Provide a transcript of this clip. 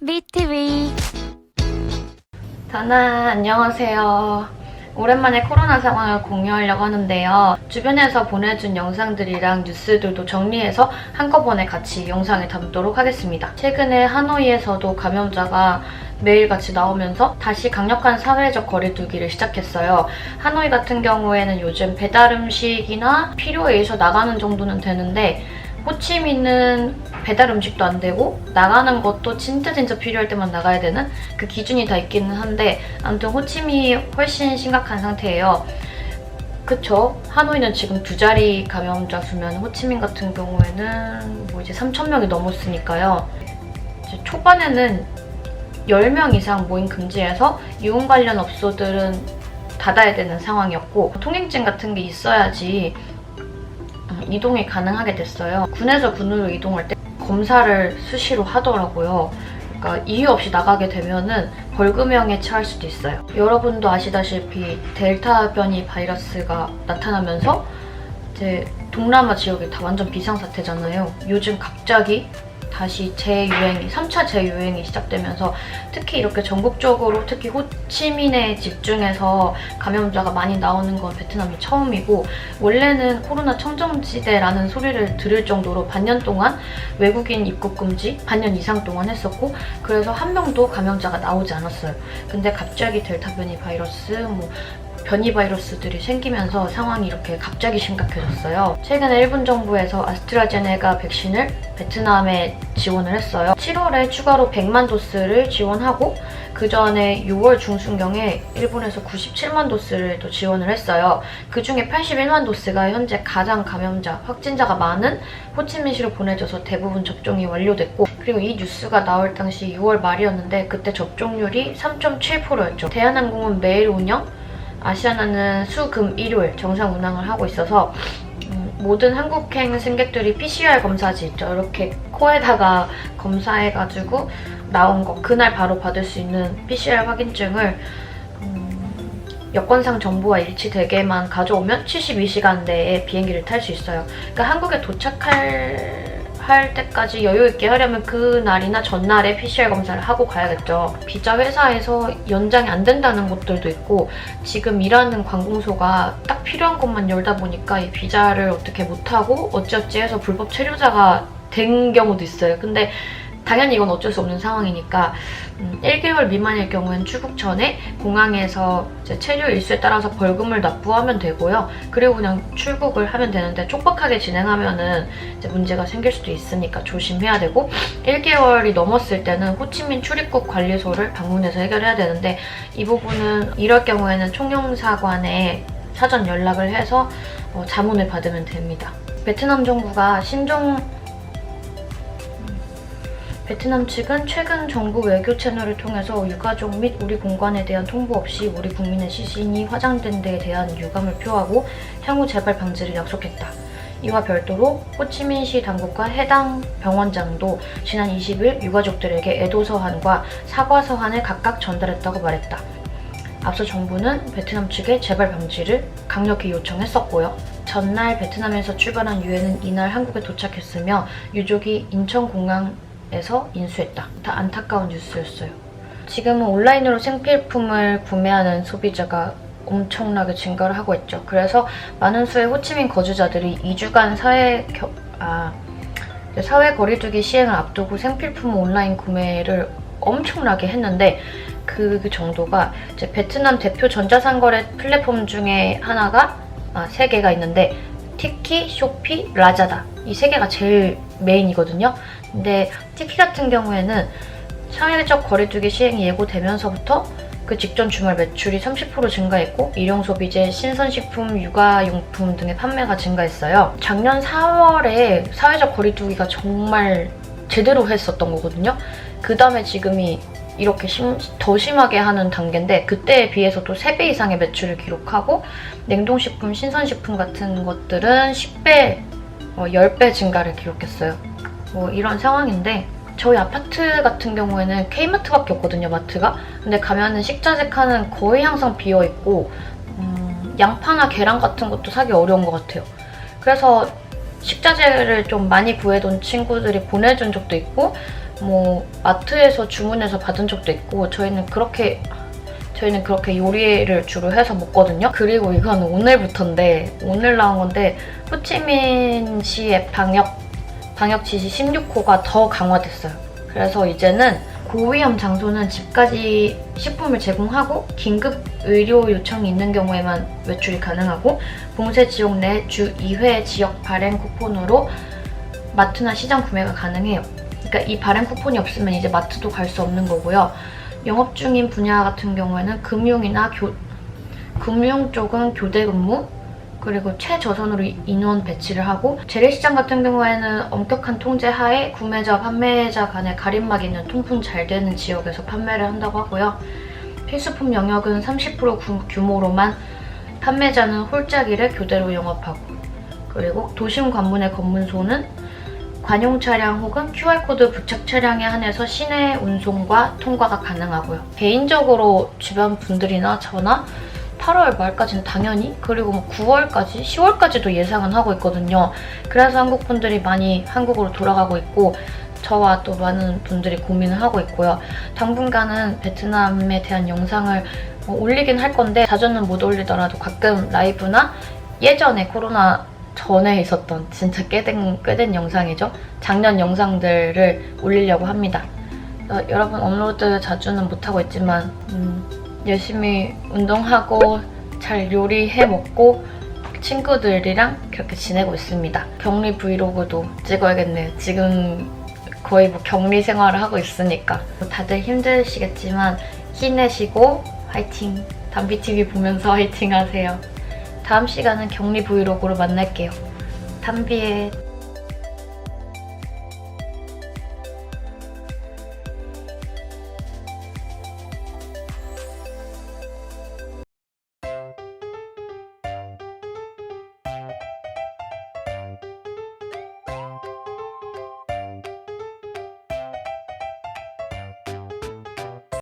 BTV. 다나 안녕하세요. 오랜만에 코로나 상황을 공유하려고 하는데요. 주변에서 보내준 영상들이랑 뉴스들도 정리해서 한꺼번에 같이 영상에 담도록 하겠습니다. 최근에 하노이에서도 감염자가 매일같이 나오면서 다시 강력한 사회적 거리두기를 시작했어요. 하노이 같은 경우에는 요즘 배달 음식이나 필요에 의해서 나가는 정도는 되는데 호치민은 배달 음식도 안 되고 나가는 것도 진짜 필요할 때만 나가야 되는 그 기준이 다 있기는 한데 아무튼 호치민이 훨씬 심각한 상태예요. 그쵸? 하노이는 지금 2자리 감염자 수면 호치민 같은 경우에는 뭐 이제 3,000명이 넘었으니까요. 이제 초반에는 10명 이상 모임 금지해서 유흥 관련 업소들은 닫아야 되는 상황이었고 통행증 같은 게 있어야지 이동이 가능하게 됐어요. 군에서 군으로 이동할 때 검사를 수시로 하더라고요. 그러니까 이유 없이 나가게 되면은 벌금형에 처할 수도 있어요. 여러분도 아시다시피 델타 변이 바이러스가 나타나면서 이제 동남아 지역이 다 완전 비상사태잖아요. 요즘 갑자기 다시 3차 재유행이 시작되면서 특히 이렇게 전국적으로 특히 호치민에 집중해서 감염자가 많이 나오는 건 베트남이 처음이고 원래는 코로나 청정지대라는 소리를 들을 정도로 반년 동안 외국인 입국 금지 반년 이상 동안 했었고 그래서 한 명도 감염자가 나오지 않았어요. 근데 갑자기 델타 변이 바이러스 변이 바이러스들이 생기면서 상황이 이렇게 갑자기 심각해졌어요. 최근에 일본 정부에서 아스트라제네카 백신을 베트남에 지원을 했어요. 7월에 추가로 100만 도스를 지원하고 그 전에 6월 중순경에 일본에서 97만 도스를 또 지원을 했어요. 그 중에 81만 도스가 현재 가장 감염자, 확진자가 많은 호치민시로 보내져서 대부분 접종이 완료됐고 그리고 이 뉴스가 나올 당시 6월 말이었는데 그때 접종률이 3.7%였죠. 대한항공은 매일 운영, 아시아나는 수, 금, 일요일 정상 운항을 하고 있어서 모든 한국행 승객들이 PCR 검사지 있죠. 이렇게 코에다가 검사해가지고 나온 거 그날 바로 받을 수 있는 PCR 확인증을 여권상 정보와 일치되게만 가져오면 72시간 내에 비행기를 탈 수 있어요. 그러니까 한국에 도착할 때까지 여유 있게 하려면 그날이나 전날에 PCR 검사를 하고 가야겠죠. 비자 회사에서 연장이 안 된다는 곳들도 있고 지금 일하는 관공서가 딱 필요한 것만 열다 보니까 이 비자를 어떻게 못하고 어찌어찌 해서 불법 체류자가 된 경우도 있어요. 근데 당연히 이건 어쩔 수 없는 상황이니까 1개월 미만일 경우엔 출국 전에 공항에서 이제 체류 일수에 따라서 벌금을 납부하면 되고요. 그리고 그냥 출국을 하면 되는데 촉박하게 진행하면은 이제 문제가 생길 수도 있으니까 조심해야 되고 1개월이 넘었을 때는 호치민 출입국 관리소를 방문해서 해결해야 되는데 이 부분은 이럴 경우에는 총영사관에 사전 연락을 해서 자문을 받으면 됩니다. 베트남 정부가 베트남 측은 최근 정부 외교 채널을 통해서 유가족 및 우리 공간에 대한 통보 없이 우리 국민의 시신이 화장된 데에 대한 유감을 표하고 향후 재발 방지를 약속했다. 이와 별도로 호치민시 당국과 해당 병원장도 지난 20일 유가족들에게 애도서한과 사과서한을 각각 전달했다고 말했다. 앞서 정부는 베트남 측에 재발 방지를 강력히 요청했었고요. 전날 베트남에서 출발한 유해는 이날 한국에 도착했으며 유족이 인천공항에서 인수했다. 다 안타까운 뉴스였어요. 지금은 온라인으로 생필품을 구매하는 소비자가 엄청나게 증가를 하고 있죠. 그래서 많은 수의 호치민 거주자들이 2주간 사회 거리두기 시행을 앞두고 생필품 온라인 구매를 엄청나게 했는데 그 정도가 이제 베트남 대표 전자상거래 플랫폼 중에 하나가 3개가 있는데 티키, 쇼피, 라자다 이 3개가 제일 메인이거든요. 근데 티키 같은 경우에는 사회적 거리두기 시행이 예고되면서부터 그 직전 주말 매출이 30% 증가했고 일용소비재, 신선식품, 육아용품 등의 판매가 증가했어요. 작년 4월에 사회적 거리두기가 정말 제대로 했었던 거거든요. 그 다음에 지금이 이렇게 더 심하게 하는 단계인데 그때에 비해서도 3배 이상의 매출을 기록하고 냉동식품, 신선식품 같은 것들은 10배, 10배 증가를 기록했어요. 이런 상황인데 저희 아파트 같은 경우에는 K마트밖에 없거든요, 마트가. 근데 가면은 식자재 칸은 거의 항상 비어있고 양파나 계란 같은 것도 사기 어려운 것 같아요. 그래서 식자재를 좀 많이 구해둔 친구들이 보내준 적도 있고 뭐 마트에서 주문해서 받은 적도 있고 저희는 그렇게 요리를 주로 해서 먹거든요. 그리고 이건 오늘부터인데 오늘 나온 건데 호치민시의 방역 지시 16호가 더 강화됐어요. 그래서 이제는 고위험 장소는 집까지 식품을 제공하고 긴급 의료 요청이 있는 경우에만 외출이 가능하고 봉쇄 지역 내 주 2회 지역 발행 쿠폰으로 마트나 시장 구매가 가능해요. 그러니까 이 발행 쿠폰이 없으면 이제 마트도 갈 수 없는 거고요. 영업 중인 분야 같은 경우에는 금융 쪽은 교대 근무, 그리고 최저선으로 인원 배치를 하고 재래시장 같은 경우에는 엄격한 통제 하에 구매자, 판매자 간의 가림막 있는 통풍 잘 되는 지역에서 판매를 한다고 하고요. 필수품 영역은 30% 규모로만 판매자는 홀짜기를 교대로 영업하고 그리고 도심 관문의 검문소는 관용 차량 혹은 QR코드 부착 차량에 한해서 시내 운송과 통과가 가능하고요. 개인적으로 주변 분들이나 저나 8월 말까지는 당연히 그리고 뭐 9월까지, 10월까지도 예상은 하고 있거든요. 그래서 한국 분들이 많이 한국으로 돌아가고 있고 저와 또 많은 분들이 고민을 하고 있고요. 당분간은 베트남에 대한 영상을 올리긴 할 건데 자주는 못 올리더라도 가끔 라이브나 예전에 코로나 전에 있었던 진짜 꽤 된 영상이죠. 작년 영상들을 올리려고 합니다. 여러분 업로드 자주는 못하고 있지만 열심히 운동하고 잘 요리해 먹고 친구들이랑 그렇게 지내고 있습니다. 격리 브이로그도 찍어야겠네요. 지금 거의 뭐 격리 생활을 하고 있으니까. 다들 힘드시겠지만 힘내시고 화이팅! 담비TV 보면서 화이팅 하세요. 다음 시간은 격리 브이로그로 만날게요. 담비의